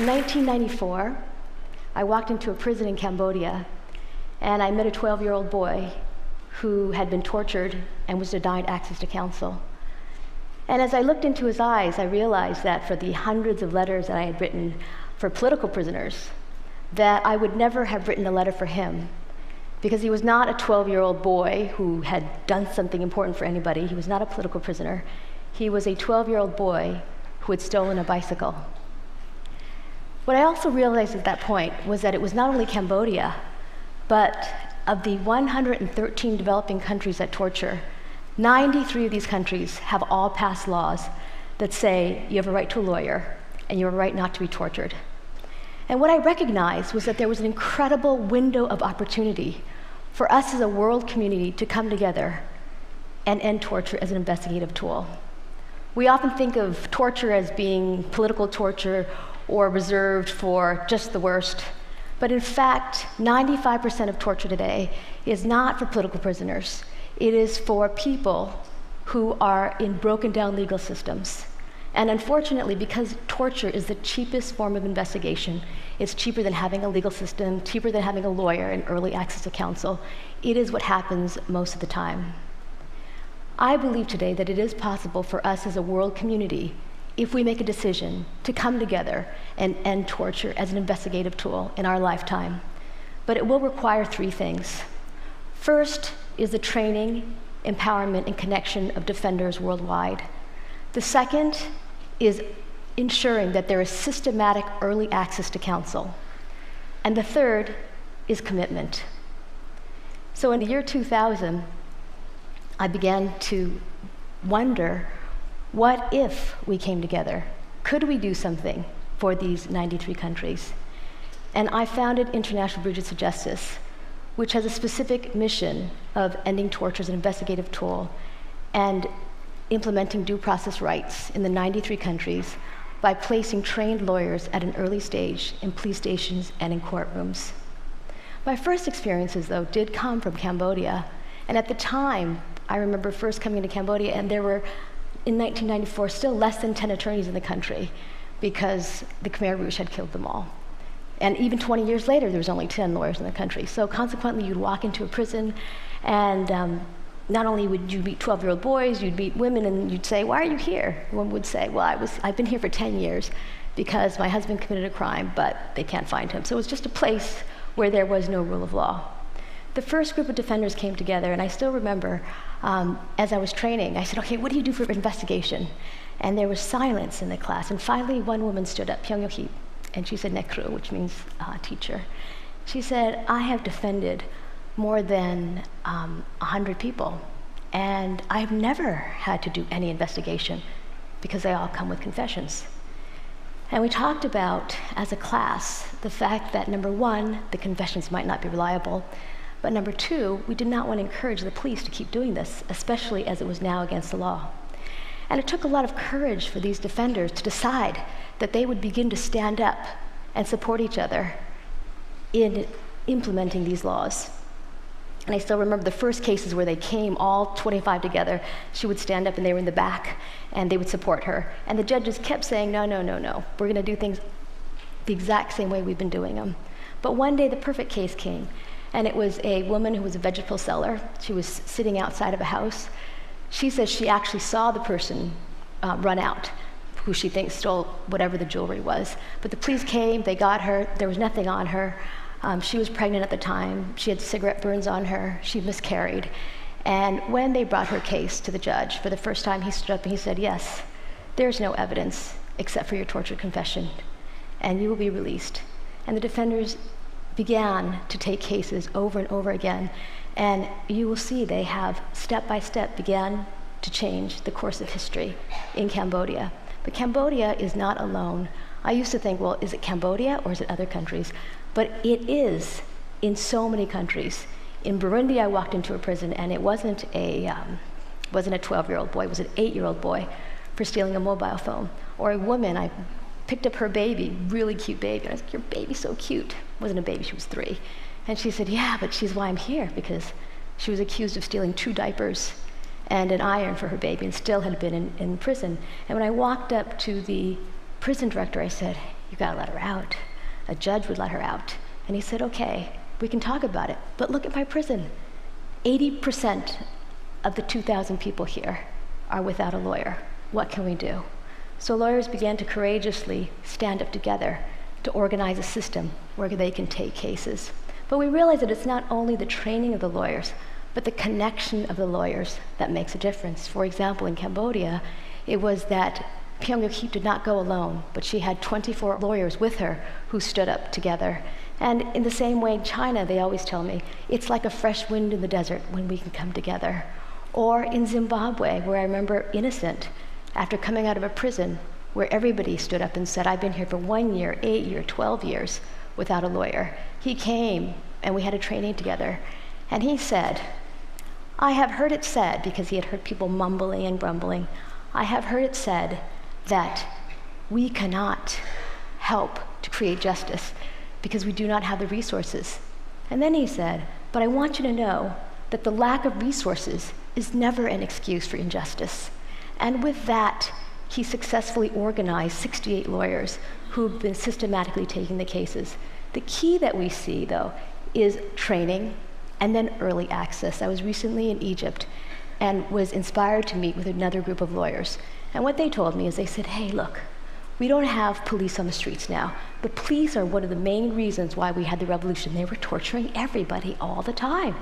in 1994, I walked into a prison in Cambodia, and I met a 12-year-old boy who had been tortured and was denied access to counsel. And as I looked into his eyes, I realized that for the hundreds of letters that I had written for political prisoners, that I would never have written a letter for him, because he was not a 12-year-old boy who had done something important for anybody. He was not a political prisoner. He was a 12-year-old boy who had stolen a bicycle. What I also realized at that point was that it was not only Cambodia, but of the 113 developing countries that torture, 93 of these countries have all passed laws that say you have a right to a lawyer and you have a right not to be tortured. And what I recognized was that there was an incredible window of opportunity for us as a world community to come together and end torture as an investigative tool. We often think of torture as being political torture or reserved for just the worst. But in fact, 95% of torture today is not for political prisoners. It is for people who are in broken down legal systems. And unfortunately, because torture is the cheapest form of investigation, it's cheaper than having a legal system, cheaper than having a lawyer and early access to counsel, it is what happens most of the time. I believe today that it is possible for us as a world community, if we make a decision, to come together and end torture as an investigative tool in our lifetime. But it will require three things. First is the training, empowerment, and connection of defenders worldwide. The second is ensuring that there is systematic early access to counsel. And the third is commitment. So in the year 2000, I began to wonder, what if we came together? Could we do something for these 93 countries? And I founded International Bridges to Justice, which has a specific mission of ending torture as an investigative tool and implementing due process rights in the 93 countries by placing trained lawyers at an early stage in police stations and in courtrooms. My first experiences, though, did come from Cambodia. And at the time, I remember first coming to Cambodia, and there were, in 1994, still less than 10 attorneys in the country because the Khmer Rouge had killed them all. And even 20 years later, there was only 10 lawyers in the country. So consequently, you'd walk into a prison, and not only would you meet 12-year-old boys, you'd meet women, and you'd say, "Why are you here?" One would say, "Well, I've been here for 10 years because my husband committed a crime, but they can't find him." So it was just a place where there was no rule of law. The first group of defenders came together, and I still remember, as I was training, I said, "Okay, what do you do for investigation?" And there was silence in the class, and finally one woman stood up, Pyong Yo-hip, and she said nekru, which means teacher. She said, "I have defended more than 100 people, and I've never had to do any investigation because they all come with confessions." And we talked about, as a class, the fact that, number one, the confessions might not be reliable, but number two, we did not want to encourage the police to keep doing this, especially as it was now against the law. And it took a lot of courage for these defenders to decide that they would begin to stand up and support each other in implementing these laws. And I still remember the first cases where they came, all 25 together. She would stand up and they were in the back and they would support her. And the judges kept saying, "No, no, no, no. We're going to do things the exact same way we've been doing them." But one day the perfect case came. And it was a woman who was a vegetable seller. She was sitting outside of a house. She says she actually saw the person run out, who she thinks stole whatever the jewelry was. But the police came, they got her, there was nothing on her. She was pregnant at the time. She had cigarette burns on her. She miscarried. And when they brought her case to the judge, for the first time he stood up and he said, "Yes, there's no evidence except for your torture confession, and you will be released." And the defenders began to take cases over and over again. And you will see they have step by step began to change the course of history in Cambodia. But Cambodia is not alone. I used to think, well, is it Cambodia or is it other countries? But it is in so many countries. In Burundi, I walked into a prison, and it wasn't a 12-year-old boy, it was an 8-year-old boy for stealing a mobile phone. Or a woman, I picked up her baby, really cute baby, and I was like, "Your baby's so cute." It wasn't a baby, she was 3. And she said, "Yeah, but she's why I'm here," because she was accused of stealing 2 diapers and an iron for her baby and still had been in prison. And when I walked up to the prison director, I said, you gotta let her out. A judge would let her out. And he said, okay, we can talk about it, but look at my prison. 80% of the 2,000 people here are without a lawyer. What can we do? So lawyers began to courageously stand up together to organize a system where they can take cases. But we realized that it's not only the training of the lawyers, but the connection of the lawyers that makes a difference. For example, in Cambodia, it was that Pyongyang Hee did not go alone, but she had 24 lawyers with her who stood up together. And in the same way in China, they always tell me, it's like a fresh wind in the desert when we can come together. Or in Zimbabwe, where I remember Innocent, after coming out of a prison, where everybody stood up and said, I've been here for 1 year, 8 years, 12 years without a lawyer. He came and we had a training together. And he said, I have heard it said, because he had heard people mumbling and grumbling, I have heard it said that we cannot help to create justice because we do not have the resources. And then he said, but I want you to know that the lack of resources is never an excuse for injustice. And with that, he successfully organized 68 lawyers who've been systematically taking the cases. The key that we see, though, is training and then early access. I was recently in Egypt and was inspired to meet with another group of lawyers. And what they told me is they said, hey, look, we don't have police on the streets now. The police are one of the main reasons why we had the revolution. They were torturing everybody all the time.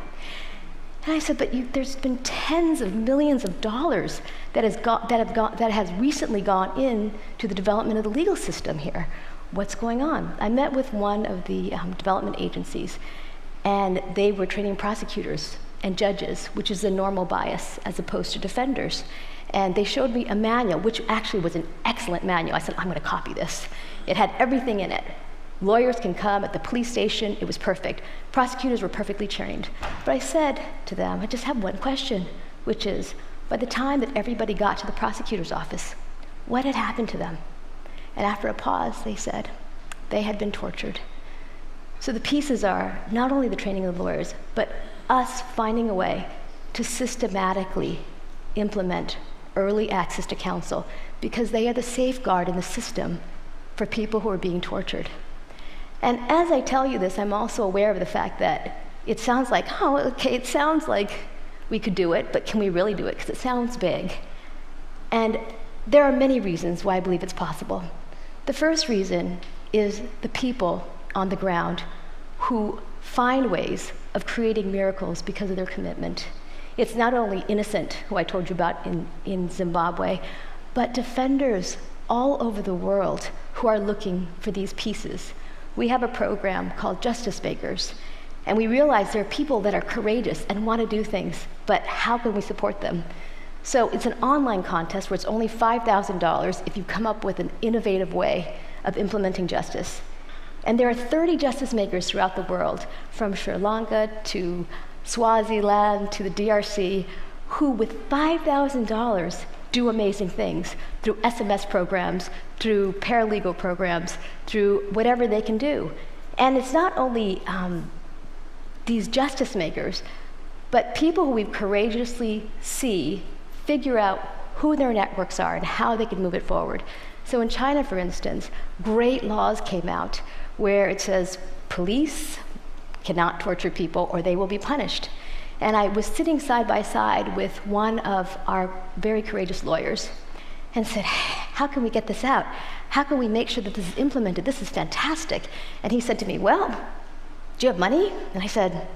And I said, but there's been tens of millions of dollars that has recently gone into the development of the legal system here. What's going on? I met with one of the development agencies, and they were training prosecutors and judges, which is a normal bias as opposed to defenders. And they showed me a manual, which actually was an excellent manual. I said, I'm going to copy this. It had everything in it. Lawyers can come at the police station. It was perfect. Prosecutors were perfectly trained. But I said to them, I just have one question, which is, by the time that everybody got to the prosecutor's office, what had happened to them? And after a pause, they said, they had been tortured. So the pieces are not only the training of the lawyers, but us finding a way to systematically implement early access to counsel, because they are the safeguard in the system for people who are being tortured. And as I tell you this, I'm also aware of the fact that it sounds like, oh, okay, it sounds like we could do it, but can we really do it? Because it sounds big. And there are many reasons why I believe it's possible. The first reason is the people on the ground who find ways of creating miracles because of their commitment. It's not only Innocent, who I told you about in Zimbabwe, but defenders all over the world who are looking for these pieces. We have a program called Justice Makers, and we realize there are people that are courageous and want to do things, but how can we support them? So it's an online contest where it's only $5,000 if you come up with an innovative way of implementing justice. And there are 30 justice makers throughout the world, from Sri Lanka to Swaziland to the DRC, who with $5,000 do amazing things through SMS programs, through paralegal programs, through whatever they can do. And it's not only these justice makers, but people who we courageously see figure out who their networks are and how they can move it forward. So in China, for instance, great laws came out where it says police cannot torture people or they will be punished. And I was sitting side by side with one of our very courageous lawyers and said, how can we get this out? How can we make sure that this is implemented? This is fantastic. And he said to me, well, do you have money? And I said,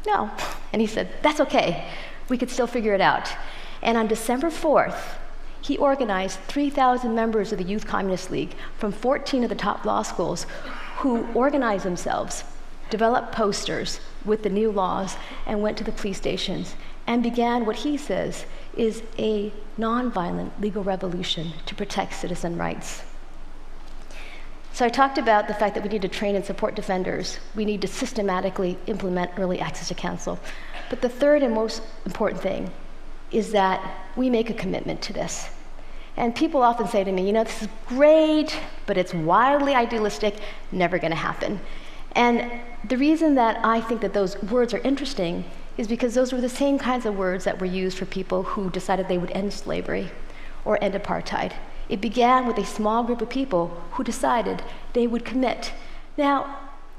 no. And he said, that's okay. We could still figure it out. And on December 4th, he organized 3,000 members of the Youth Communist League from 14 of the top law schools who organized themselves, developed posters with the new laws, and went to the police stations and began what he says is a nonviolent legal revolution to protect citizen rights. So I talked about the fact that we need to train and support defenders. We need to systematically implement early access to counsel. But the third and most important thing is that we make a commitment to this. And people often say to me, you know, this is great, but it's wildly idealistic, never going to happen. And the reason that I think that those words are interesting is because those were the same kinds of words that were used for people who decided they would end slavery or end apartheid. It began with a small group of people who decided they would commit. Now,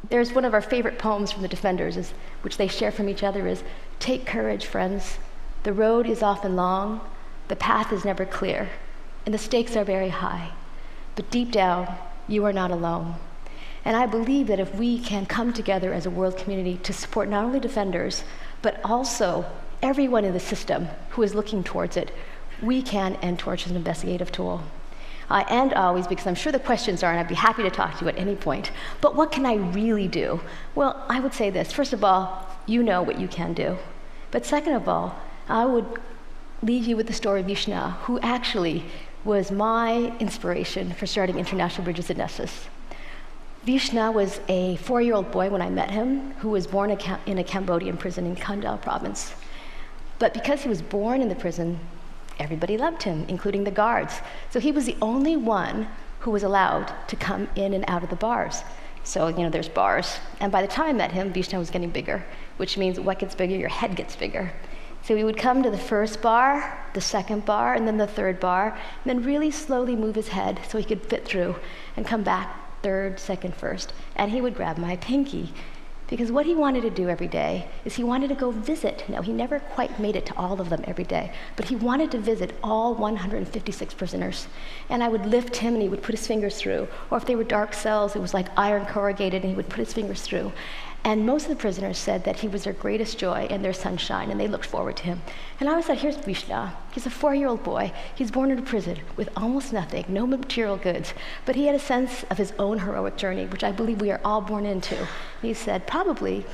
there's one of our favorite poems from the defenders, which they share from each other, is, "Take courage, friends. The road is often long, the path is never clear, and the stakes are very high. But deep down, you are not alone." And I believe that if we can come together as a world community to support not only defenders, but also everyone in the system who is looking towards it, we can end torture as an investigative tool. I end always, because I'm sure the questions are, and I'd be happy to talk to you at any point, but what can I really do? Well, I would say this. First of all, you know what you can do. But second of all, I would leave you with the story of Vishna, who actually was my inspiration for starting International Bridges in Nessus. Vishna was a 4-year-old boy when I met him, who was born in a Cambodian prison in Kandal province. But because he was born in the prison, everybody loved him, including the guards. So he was the only one who was allowed to come in and out of the bars. So, there's bars. And by the time I met him, Vishna was getting bigger, which means what gets bigger? Your head gets bigger. So he would come to the first bar, the second bar, and then the third bar, and then really slowly move his head so he could fit through and come back third, second, first. And he would grab my pinky, because what he wanted to do every day is he wanted to go visit. Now, he never quite made it to all of them every day, but he wanted to visit all 156 prisoners. And I would lift him and he would put his fingers through. Or if they were dark cells, it was like iron corrugated and he would put his fingers through. And most of the prisoners said that he was their greatest joy and their sunshine, and they looked forward to him. And I always thought, here's Vishna. He's a 4-year-old boy. He's born in a prison with almost nothing, no material goods. But he had a sense of his own heroic journey, which I believe we are all born into. And he said, probably,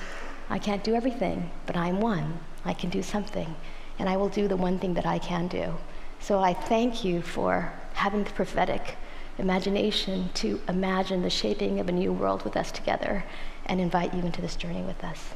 I can't do everything, but I'm one. I can do something, and I will do the one thing that I can do. So I thank you for having the prophetic imagination to imagine the shaping of a new world with us together, and invite you into this journey with us.